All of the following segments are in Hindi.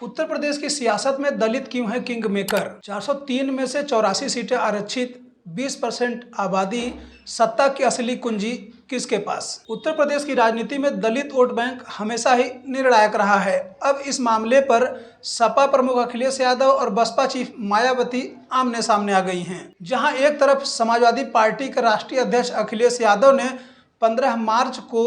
उत्तर प्रदेश की सियासत में दलित क्यों है किंग मेकर। 403 में से 84 सीटें आरक्षित, 20% आबादी, सत्ता की असली कुंजी किसके पास। उत्तर प्रदेश की राजनीति में दलित वोट बैंक हमेशा ही निर्णायक रहा है। अब इस मामले पर सपा प्रमुख अखिलेश यादव और बसपा चीफ मायावती आमने सामने आ गई हैं। जहां एक तरफ समाजवादी पार्टी के राष्ट्रीय अध्यक्ष अखिलेश यादव ने 15 मार्च को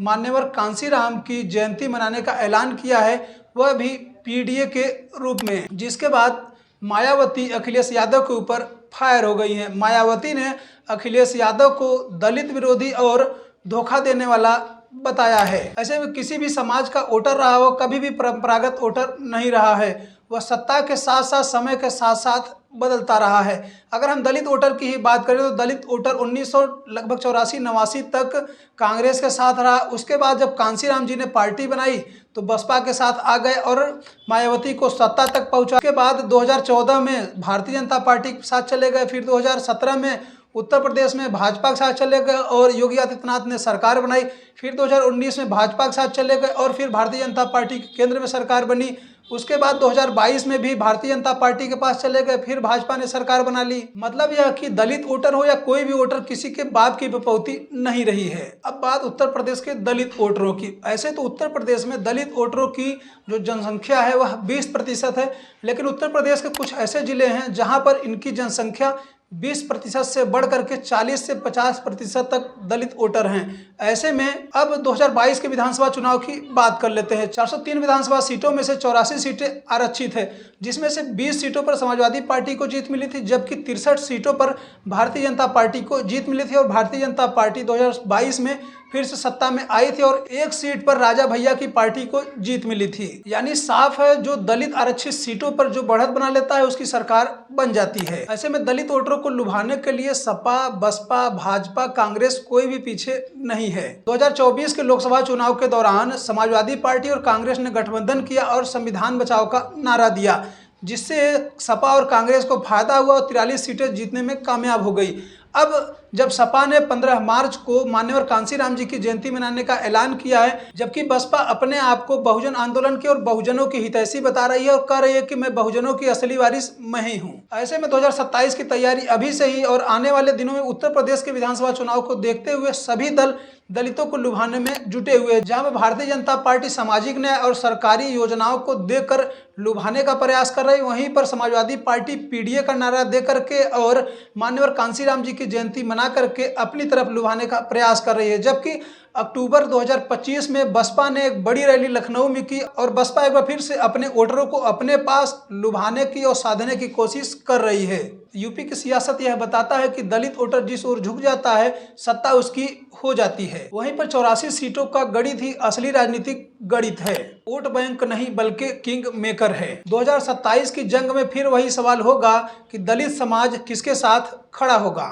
मान्यवर कांशीराम की जयंती मनाने का ऐलान किया है, वह भी पीडीए के रूप में, जिसके बाद मायावती अखिलेश यादव के ऊपर फायर हो गई हैं। मायावती ने अखिलेश यादव को दलित विरोधी और धोखा देने वाला बताया है। ऐसे में किसी भी समाज का वोटर रहा हो, कभी भी परंपरागत वोटर नहीं रहा है। वह सत्ता के साथ साथ समय के साथ साथ बदलता रहा है। अगर हम दलित वोटर की ही बात करें तो दलित वोटर 1984-89 तक कांग्रेस के साथ रहा। उसके बाद जब कांशीराम जी ने पार्टी बनाई तो बसपा के साथ आ गए और मायावती को सत्ता तक पहुंचा। के बाद 2014 में भारतीय जनता पार्टी के साथ चले गए, फिर 2017 में उत्तर प्रदेश में भाजपा के साथ चले गए और योगी आदित्यनाथ ने सरकार बनाई। फिर 2019 में भाजपा के साथ चले गए और फिर भारतीय जनता पार्टी केंद्र में सरकार बनी। उसके बाद 2022 में भी भारतीय जनता पार्टी के पास चले गए, फिर भाजपा ने सरकार बना ली। मतलब यह कि दलित वोटर हो या कोई भी वोटर, किसी के बाप की बपौती नहीं रही है। अब बात उत्तर प्रदेश के दलित वोटरों की। ऐसे तो उत्तर प्रदेश में दलित वोटरों की जो जनसंख्या है वह 20% है, लेकिन उत्तर प्रदेश के कुछ ऐसे जिले हैं जहां पर इनकी जनसंख्या 20% से बढ़ करके 40 से 50% तक दलित वोटर हैं। ऐसे में अब 2022 के विधानसभा चुनाव की बात कर लेते हैं। 403 विधानसभा सीटों में से 84 सीटें आरक्षित है, जिसमें से 20 सीटों पर समाजवादी पार्टी को जीत मिली थी, जबकि 63 सीटों पर भारतीय जनता पार्टी को जीत मिली थी। और भारतीय जनता पार्टी 2022 में फिर से सत्ता में आई थी और एक सीट पर राजा भैया की पार्टी को जीत मिली थी। यानी साफ है, जो दलित आरक्षित सीटों पर जो बढ़त बना लेता है उसकी सरकार बन जाती है। ऐसे में दलित वोटरों को लुभाने के लिए सपा, बसपा, भाजपा, कांग्रेस कोई भी पीछे नहीं है। 2024 के लोकसभा चुनाव के दौरान समाजवादी पार्टी और कांग्रेस ने गठबंधन किया और संविधान बचाओ का नारा दिया, जिससे सपा और कांग्रेस को फायदा हुआ और 43 सीटें जीतने में कामयाब हो गई। अब जब सपा ने 15 मार्च को मान्यवर कांशीराम जी की जयंती मनाने का ऐलान किया है, जबकि बसपा अपने आप को बहुजन आंदोलन के और बहुजनों की हितैषी बता रही है और कह रही है कि मैं बहुजनों की असली वारिस मैं ही हूँ। ऐसे में 2027 की तैयारी अभी से ही और आने वाले दिनों में उत्तर प्रदेश के विधानसभा चुनाव को देखते हुए सभी दल दलितों को लुभाने में जुटे हुए हैं। जहां भारतीय जनता पार्टी सामाजिक न्याय और सरकारी योजनाओं को देकर लुभाने का प्रयास कर रही, वहीं पर समाजवादी पार्टी पीडीए का नारा दे करके और मान्यवर कांशीराम जी की जयंती मना करके अपनी तरफ लुभाने का प्रयास कर रही है। जबकि अक्टूबर 2025 में बसपा ने एक बड़ी रैली लखनऊ में की और बसपा एक बार फिर से अपने वोटरों को अपने पास लुभाने की और साधने की कोशिश कर रही है। यूपी की सियासत यह बताता है कि दलित वोटर जिस ओर झुक जाता है सत्ता उसकी हो जाती है। वहीं पर 84 सीटों का गणित ही असली राजनीतिक गणित है, वोट बैंक नहीं बल्कि किंग मेकर है। 2027 की जंग में फिर वही सवाल होगा कि दलित समाज किसके साथ खड़ा होगा।